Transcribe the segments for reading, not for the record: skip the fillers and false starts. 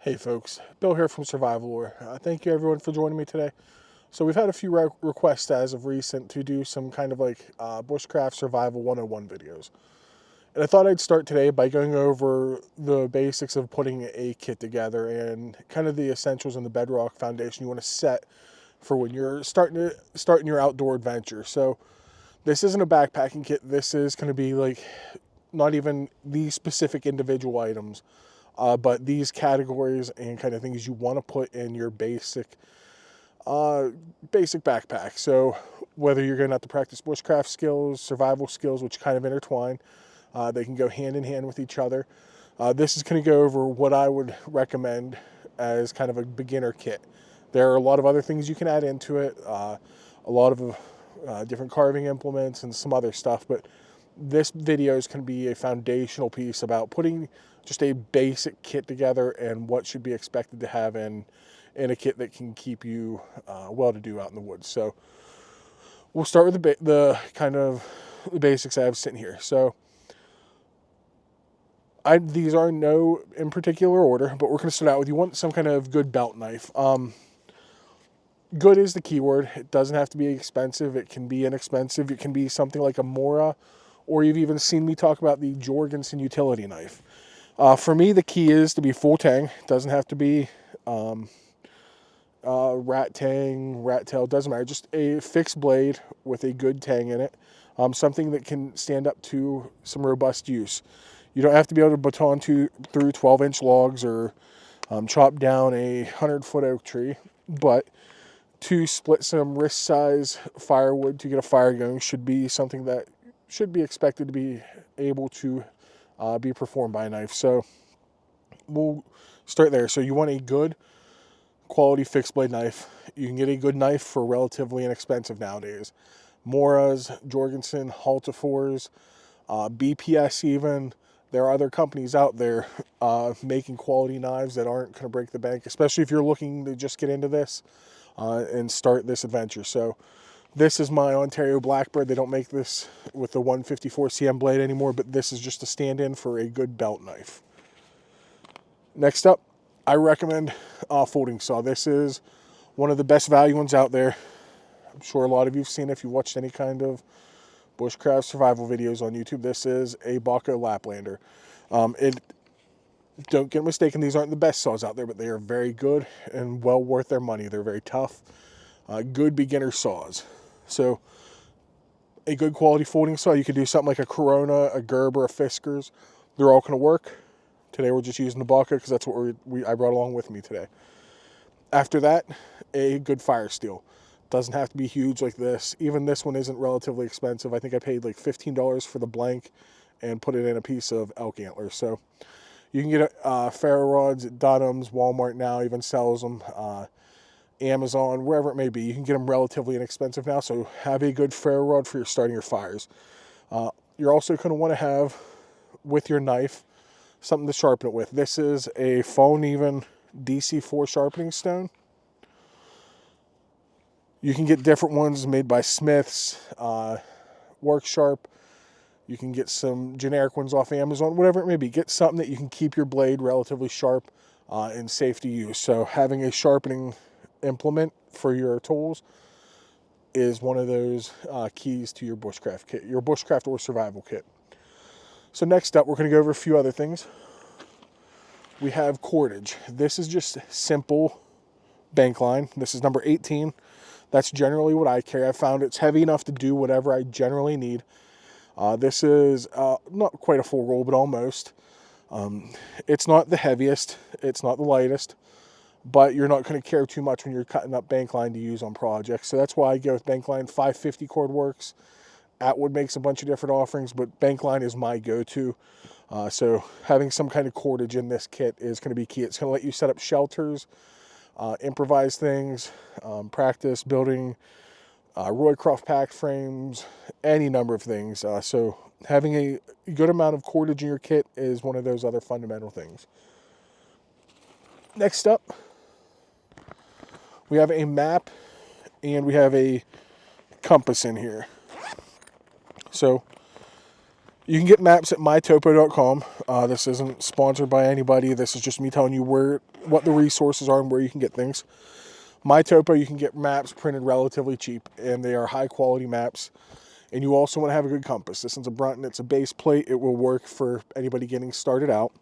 Hey folks, Bill here from Survival Lore. Thank you everyone for joining me today. So we've had a few requests as of recent to do some kind of like Bushcraft Survival 101 videos. And I thought I'd start today by going over the basics of putting a kit together and kind of the essentials and the bedrock foundation you want to set for when you're starting your outdoor adventure. So this isn't a backpacking kit. This is going to be like not even these specific individual items. But these categories and kind of things you want to put in your basic backpack. So whether you're going to have to practice bushcraft skills, survival skills, which kind of intertwine, they can go hand in hand with each other. This is going to go over what I would recommend as kind of a beginner kit. There are a lot of other things you can add into it, a lot of different carving implements and some other stuff, but this video is going to be a foundational piece about putting just a basic kit together and what should be expected to have in a kit that can keep you well-to-do out in the woods. So we'll start with the kind of the basics I have sitting here. So these are no in particular order, but we're going to start out with, you want some kind of good belt knife. Good is the key word. It doesn't have to be expensive. It can be inexpensive. It can be something like a Mora, or you've even seen me talk about the Jorgensen utility knife. For me, the key is to be full tang. It doesn't have to be rat tang, rat tail, doesn't matter. Just a fixed blade with a good tang in it. Something that can stand up to some robust use. You don't have to be able to baton through 12-inch logs or chop down a 100-foot oak tree, but to split some wrist size firewood to get a fire going should be something that should be expected to be able to be performed by a knife. So we'll start there. So you want a good quality fixed blade knife. You can get a good knife for relatively inexpensive nowadays. Moras, Jorgensen, Haltifors, BPS even. There are other companies out there making quality knives that aren't going to break the bank, especially if you're looking to just get into this and start this adventure. So this is my Ontario Blackbird. They don't make this with the 154 cm blade anymore, but this is just a stand-in for a good belt knife. Next up, I recommend a folding saw. This is one of the best value ones out there. I'm sure a lot of you have seen it if you watched any kind of bushcraft survival videos on YouTube. This is a Baco Laplander. Don't get mistaken, these aren't the best saws out there, but they are very good and well worth their money. They're very tough, good beginner saws. So a good quality folding saw, you could do something like a Corona, a Gerber, a Fiskars. They're all going to work. Today we're just using the Baca because that's what I brought along with me today. After that, a good fire steel. Doesn't have to be huge like this. Even this one isn't relatively expensive. I think I paid like $15 for the blank and put it in a piece of elk antler. So you can get ferro rods at Dunham's, Walmart now even sells them, Amazon, wherever it may be. You can get them relatively inexpensive now, so have a good ferro rod for starting your fires. You're also going to want to have, with your knife, something to sharpen it with. This is a Phone Even DC4 sharpening stone. You can get different ones made by Smith's, Work Sharp. You can get some generic ones off Amazon, whatever it may be. Get something that you can keep your blade relatively sharp and safe to use. So having a sharpening implement for your tools is one of those keys to your bushcraft kit, your bushcraft or survival kit. So next up, we're going to go over a few other things. We have cordage. This is just simple bank line. This is number 18. That's generally what I carry. I found it's heavy enough to do whatever I generally need. This is not quite a full roll, but almost. It's not the heaviest. It's not the lightest. But you're not going to care too much when you're cutting up bank line to use on projects. So that's why I go with bank line. 550 cord works. Atwood makes a bunch of different offerings, but bank line is my go-to. So having some kind of cordage in this kit is going to be key. It's going to let you set up shelters, improvise things, practice building Roycroft pack frames, any number of things. So having a good amount of cordage in your kit is one of those other fundamental things. Next up, we have a map and we have a compass in here. So You can get maps at mytopo.com. This isn't sponsored by anybody. This is just me telling you what the resources are and where you can get things. MyTopo, you can get maps printed relatively cheap, and they are high quality maps. And you also want to have a good compass. This one's a Brunton. It's a base plate. It will work for anybody getting started out.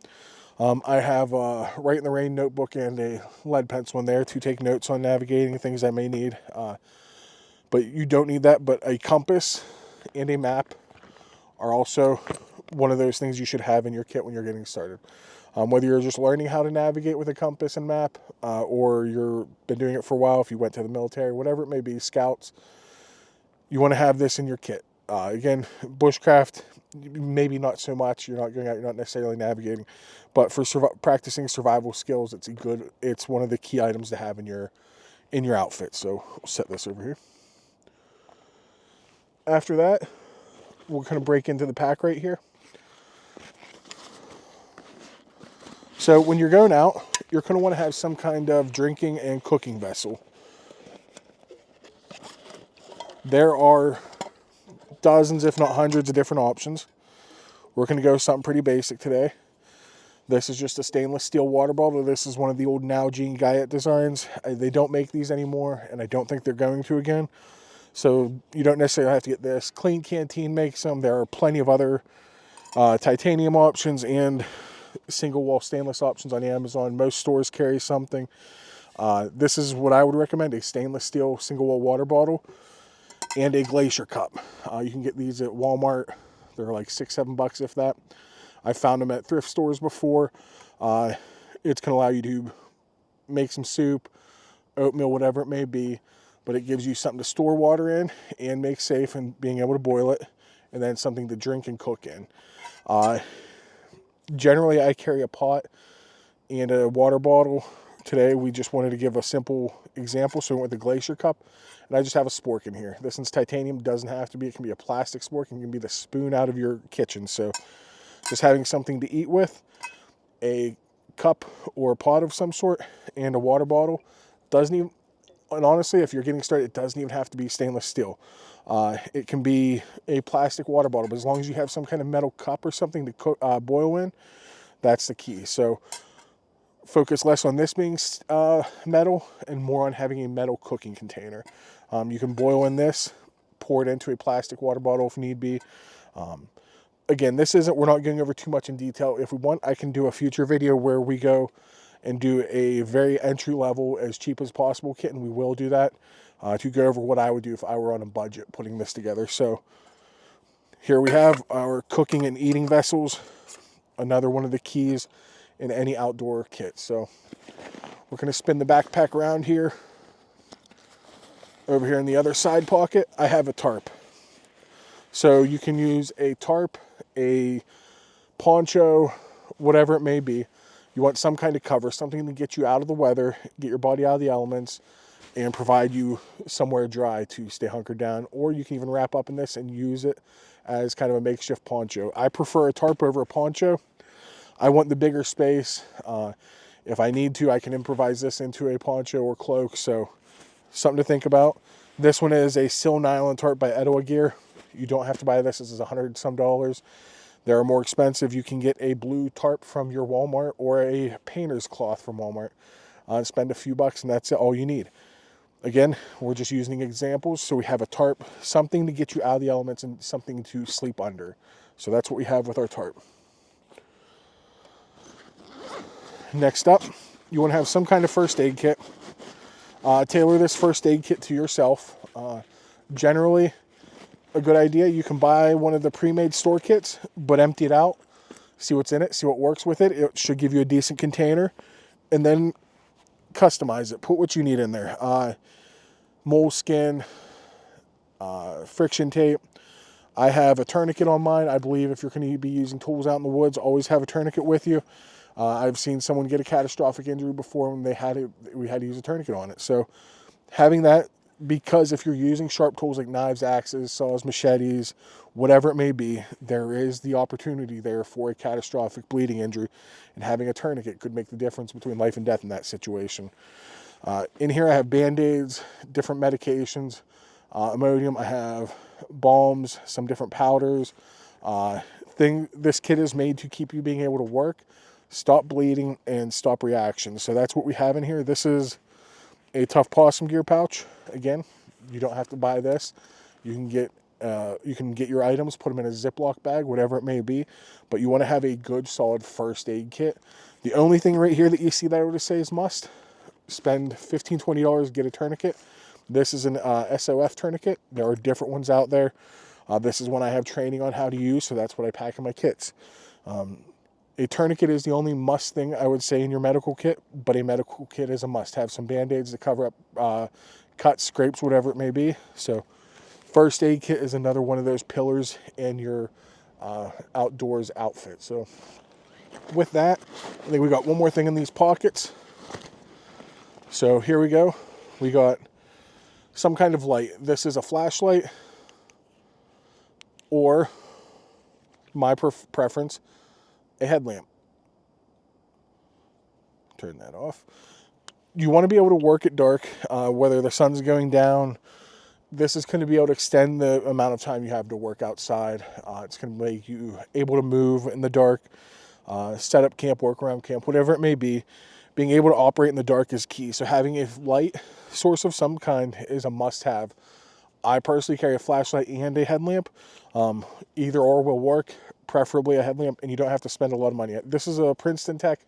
I have a Right in the Rain notebook and a lead pencil in there to take notes on navigating things I may need. But you don't need that. But a compass and a map are also one of those things you should have in your kit when you're getting started. Whether you're just learning how to navigate with a compass and map, or you've been doing it for a while, if you went to the military, whatever it may be, scouts, you want to have this in your kit. Again, bushcraft, maybe not so much. You're not going out, you're not necessarily navigating, but for practicing survival skills, it's one of the key items to have in your outfit. So we'll set this over here. After that, we're going to break into the pack right here. So when you're going out, you're going to want to have some kind of drinking and cooking vessel. There are dozens, if not hundreds, of different options. We're going to go with something pretty basic today. This is just a stainless steel water bottle. This is one of the old Nalgene Guyot designs. They don't make these anymore, and I don't think they're going to again. So you don't necessarily have to get this. Clean Canteen makes them. There are plenty of other titanium options and single wall stainless options on Amazon. Most stores carry something. This is what I would recommend: a stainless steel single wall water bottle and a glacier cup. You can get these at Walmart. They're like $6-7 if that. I found them at thrift stores before. It's going to allow you to make some soup, oatmeal, whatever it may be, but it gives you something to store water in and make safe and being able to boil it, and then something to drink and cook in. Generally, I carry a pot and a water bottle. Today, we just wanted to give a simple example, so we went with the glacier cup, and I just have a spork in here. This one's titanium, doesn't have to be. It can be a plastic spork, and it can be the spoon out of your kitchen. So just having something to eat with, a cup or a pot of some sort, and a water bottle. Doesn't even, and honestly, if you're getting started, it doesn't even have to be stainless steel. It can be a plastic water bottle, but as long as you have some kind of metal cup or something to cook, boil in, that's the key. So focus less on this being metal and more on having a metal cooking container. You can boil in this, pour it into a plastic water bottle if need be. Again, we're not going over too much in detail. If we want, I can do a future video where we go and do a very entry level, as cheap as possible kit, and we will do that to go over what I would do if I were on a budget putting this together. So here we have our cooking and eating vessels, another one of the keys in any outdoor kit. So we're going to spin the backpack around here. Over here in the other side pocket, I have a tarp. So you can use a tarp, a poncho, whatever it may be. You want some kind of cover, something to get you out of the weather, get your body out of the elements, and provide you somewhere dry to stay hunkered down. Or you can even wrap up in this and use it as kind of a makeshift poncho. I prefer a tarp over a poncho. I want the bigger space. If I need to, I can improvise this into a poncho or cloak. So something to think about. This one is a Sil Nylon tarp by Etowah Gear. You don't have to buy this. This is $100 some. There are more expensive. You can get a blue tarp from your Walmart or a painter's cloth from Walmart. Spend a few bucks and that's all you need. Again, we're just using examples. So we have a tarp, something to get you out of the elements and something to sleep under. So that's what we have with our tarp. Next up, you want to have some kind of first aid kit. Tailor this first aid kit to yourself. Generally, a good idea, you can buy one of the pre-made store kits, but empty it out, see what's in it, see what works with it. It should give you a decent container, and then customize it. Put what you need in there. Moleskin, friction tape. I have a tourniquet on mine. I believe if you're going to be using tools out in the woods, always have a tourniquet with you. I've seen someone get a catastrophic injury before when we had to use a tourniquet on it. So having that, because if you're using sharp tools like knives, axes, saws, machetes, whatever it may be, there is the opportunity there for a catastrophic bleeding injury, and having a tourniquet could make the difference between life and death in that situation. In here I have Band-Aids, different medications, Imodium. I have balms, some different powders, This kit is made to keep you being able to work, stop bleeding, and stop reactions. So that's what we have in here. This is a Tough Possum gear pouch. Again, you don't have to buy this. You can get your items, put them in a Ziploc bag, whatever it may be, but you want to have a good, solid first aid kit. The only thing right here that you see that I would say is must, spend $15, $20, get a tourniquet. This is an SOF tourniquet. There are different ones out there. This is one I have training on how to use, so that's what I pack in my kits. A tourniquet is the only must thing I would say in your medical kit, but a medical kit is a must. Have some Band-Aids to cover up cuts, scrapes, whatever it may be. So first aid kit is another one of those pillars in your outdoors outfit. So with that, I think we got one more thing in these pockets. So here we go. We got some kind of light. This is a flashlight, or my preference, a headlamp. Turn that off. You want to be able to work at dark, whether the sun's going down. This is going to be able to extend the amount of time you have to work outside. It's going to make you able to move in the dark, set up camp, work around camp, whatever it may be. Being able to operate in the dark is key. So having a light source of some kind is a must-have. I personally carry a flashlight and a headlamp. Either or will work, preferably a headlamp, and you don't have to spend a lot of money. This is a Princeton Tech.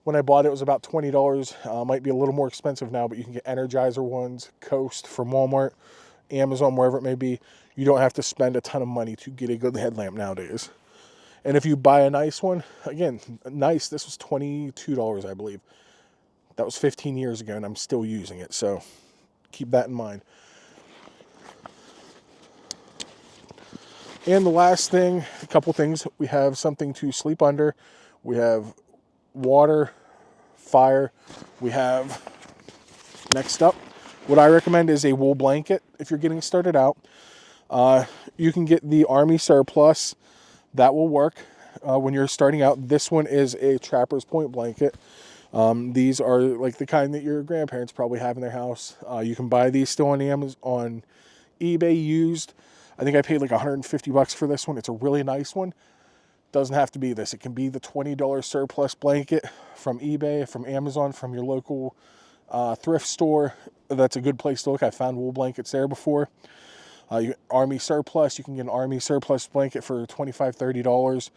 When I bought it, it was about $20. Might be a little more expensive now, but you can get Energizer ones, Coast from Walmart, Amazon, wherever it may be. You don't have to spend a ton of money to get a good headlamp nowadays. And if you buy a nice one, again, nice, this was $22, I believe. That was 15 years ago, and I'm still using it, so keep that in mind. And the last thing, a couple things, we have something to sleep under. We have water, fire. We have, next up, what I recommend is a wool blanket if you're getting started out. You can get the Army Surplus. That will work when you're starting out. This one is a Trapper's Point blanket. These are like the kind that your grandparents probably have in their house. You can buy these still on Amazon, on eBay used. I think I paid like $150 for this one. It's a really nice one. Doesn't have to be this. It can be the $20 surplus blanket from eBay, from Amazon, from your local thrift store. That's a good place to look. I found wool blankets there before. Army Surplus, you can get an Army Surplus blanket for $25, $30.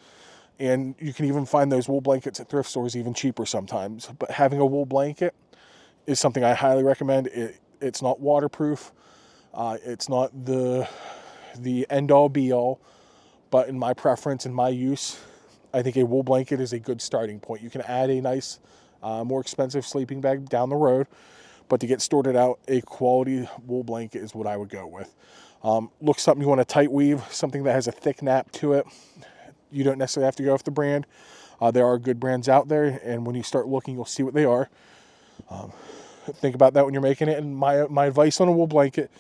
And you can even find those wool blankets at thrift stores even cheaper sometimes. But having a wool blanket is something I highly recommend. It's not waterproof. It's not the end-all be-all. But in my preference, in my use, I think a wool blanket is a good starting point. You can add a nice, more expensive sleeping bag down the road. But to get started out, a quality wool blanket is what I would go with. Look something you want to tight weave, something that has a thick nap to it. You don't necessarily have to go with the brand. There are good brands out there, and when you start looking, you'll see what they are. Think about that when you're making it. And my advice on a wool blanket,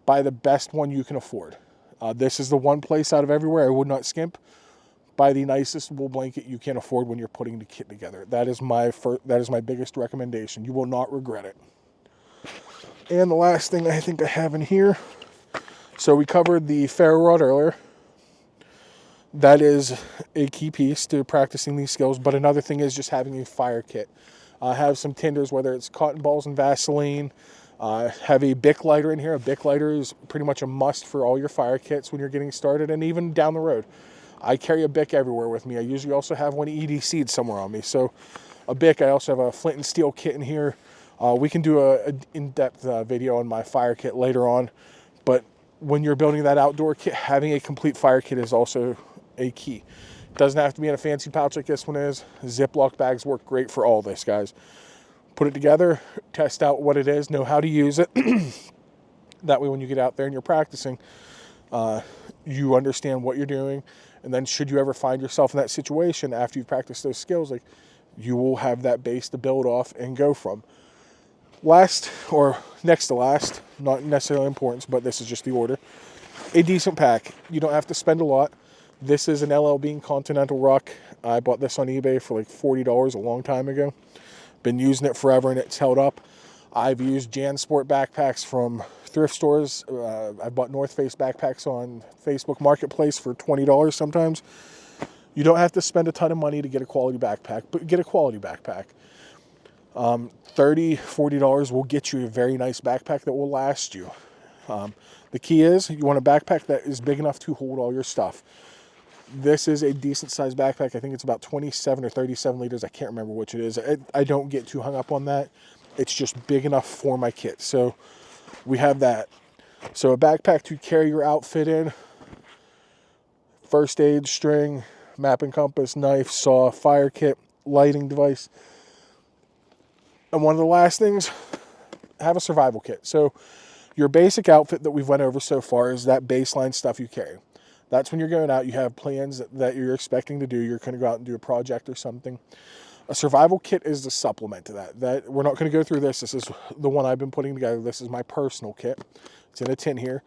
buy the best one you can afford. This is the one place out of everywhere I would not skimp. Buy the nicest wool blanket you can afford when you're putting the kit together. That is my biggest recommendation. You will not regret it. And the last thing I think I have in here, so we covered the ferro rod earlier. That is a key piece to practicing these skills, but another thing is just having a fire kit. Have some tinders, whether it's cotton balls and Vaseline. Have a Bic lighter in here. A Bic lighter is pretty much a must for all your fire kits when you're getting started, and even down the road. I carry a Bic everywhere with me. I usually also have one EDC'd somewhere on me. So a Bic, I also have a flint and steel kit in here. We can do an in-depth video on my fire kit later on, but when you're building that outdoor kit, having a complete fire kit is also a key. It doesn't have to be in a fancy pouch like this one is. Ziploc bags work great for all this, guys. Put it together, test out what it is, know how to use it. That way when you get out there and you're practicing, you understand what you're doing. And then should you ever find yourself in that situation after you've practiced those skills, like, you will have that base to build off and go from. Last, or next to last, not necessarily importance, but this is just the order. A decent pack. You don't have to spend a lot. This is an LL Bean Continental Rock. I bought this on eBay for like $40 a long time ago. Been using it forever and it's held up. I've used JanSport backpacks from thrift stores. I bought North Face backpacks on Facebook Marketplace for $20 sometimes. You don't have to spend a ton of money to get a quality backpack, but get a quality backpack. $30, $40 will get you a very nice backpack that will last you. The key is you want a backpack that is big enough to hold all your stuff. This is a decent sized backpack. I think it's about 27 or 37 liters. I can't remember which it is. I don't get too hung up on that. It's just big enough for my kit. So we have that. So a backpack to carry your outfit in. First aid, string, map and compass, knife, saw, fire kit, lighting device. And one of the last things, have a survival kit. So your basic outfit that we've went over so far is that baseline stuff you carry. That's when you're going out, you have plans that you're expecting to do. You're going to go out and do a project or something. A survival kit is the supplement to that. That we're not going to go through this. This is the one I've been putting together. This is my personal kit. It's in a tin here.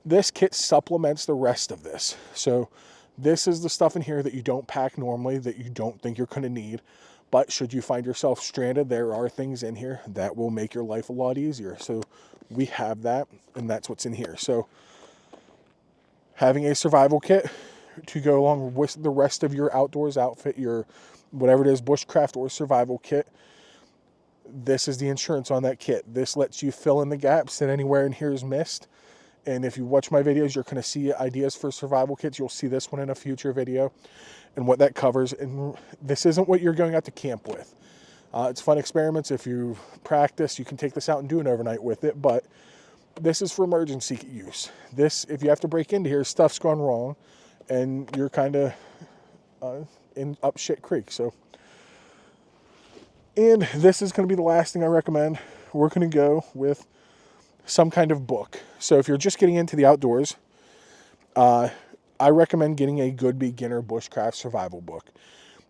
This kit supplements the rest of this. So this is the stuff in here that you don't pack normally, that you don't think you're going to need. But should you find yourself stranded, there are things in here that will make your life a lot easier. So we have that, and that's what's in here. So having a survival kit to go along with the rest of your outdoors outfit, your whatever it is, bushcraft or survival kit, this is the insurance on that kit. This lets you fill in the gaps that anywhere in here is missed. And if you watch my videos, you're going to see ideas for survival kits. You'll see this one in a future video and what that covers. And this isn't what you're going out to camp with. It's fun experiments. If you practice, you can take this out and do an overnight with it. But this is for emergency use. This, if you have to break into here, stuff's gone wrong, and you're kind of in up shit creek. So, and this is going to be the last thing I recommend. We're going to go with some kind of book. So if you're just getting into the outdoors, I recommend getting a good beginner bushcraft survival book.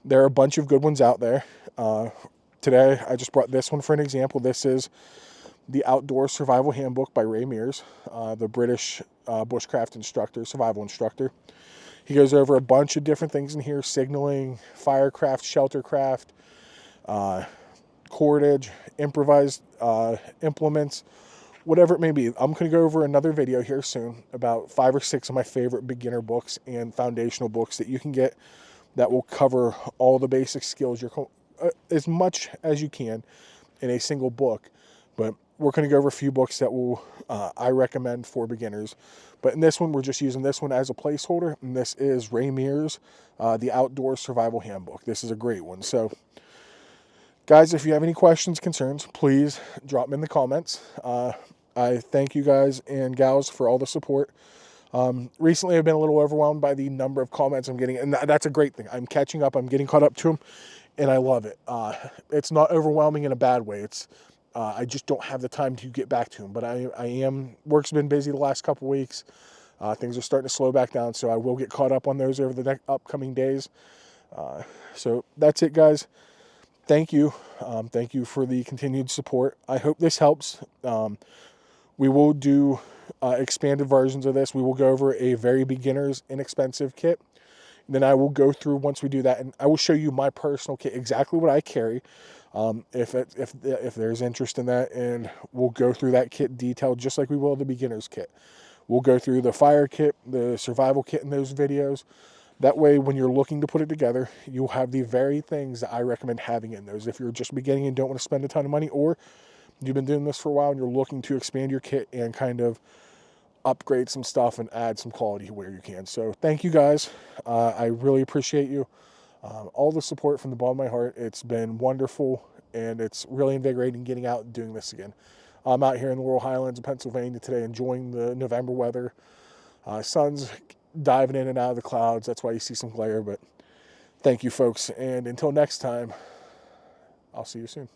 There are a bunch of good ones out there. Today, I just brought this one for an example. This is the Outdoor Survival Handbook by Ray Mears, the British bushcraft instructor, survival instructor. He goes over a bunch of different things in here: signaling, firecraft, sheltercraft, cordage, improvised implements, whatever it may be. I'm going to go over another video here soon about 5 or 6 of my favorite beginner books and foundational books that you can get that will cover all the basic skills as much as you can in a single book. But we're going to go over a few books that will I recommend for beginners. But in this one, we're just using this one as a placeholder. And this is Ray Mears, the Outdoor Survival Handbook. This is a great one. So, guys, if you have any questions, concerns, please drop them in the comments. I thank you guys and gals for all the support. Recently, I've been a little overwhelmed by the number of comments I'm getting. And that's a great thing. I'm catching up. I'm getting caught up to them. And I love it. It's not overwhelming in a bad way. It's I just don't have the time to get back to them. But I am. Work's been busy the last couple weeks. Things are starting to slow back down, so I will get caught up on those over the next upcoming days. So that's it, guys. Thank you. Thank you for the continued support. I hope this helps. We will do expanded versions of this. We will go over a very beginner's inexpensive kit. Then I will go through, once we do that, and I will show you my personal kit, exactly what I carry, if there's interest in that, and we'll go through that kit detailed just like we will the beginner's kit. We'll go through the fire kit, the survival kit in those videos. That way, when you're looking to put it together, you'll have the very things that I recommend having in those. If you're just beginning and don't want to spend a ton of money, or you've been doing this for a while and you're looking to expand your kit and kind of upgrade some stuff and add some quality where you can. So thank you guys. I really appreciate you. All the support from the bottom of my heart. It's been wonderful, and it's really invigorating getting out and doing this again. I'm out here in the Laurel Highlands of Pennsylvania today enjoying the November weather. Sun's diving in and out of the clouds. That's why you see some glare, but thank you, folks. And until next time, I'll see you soon.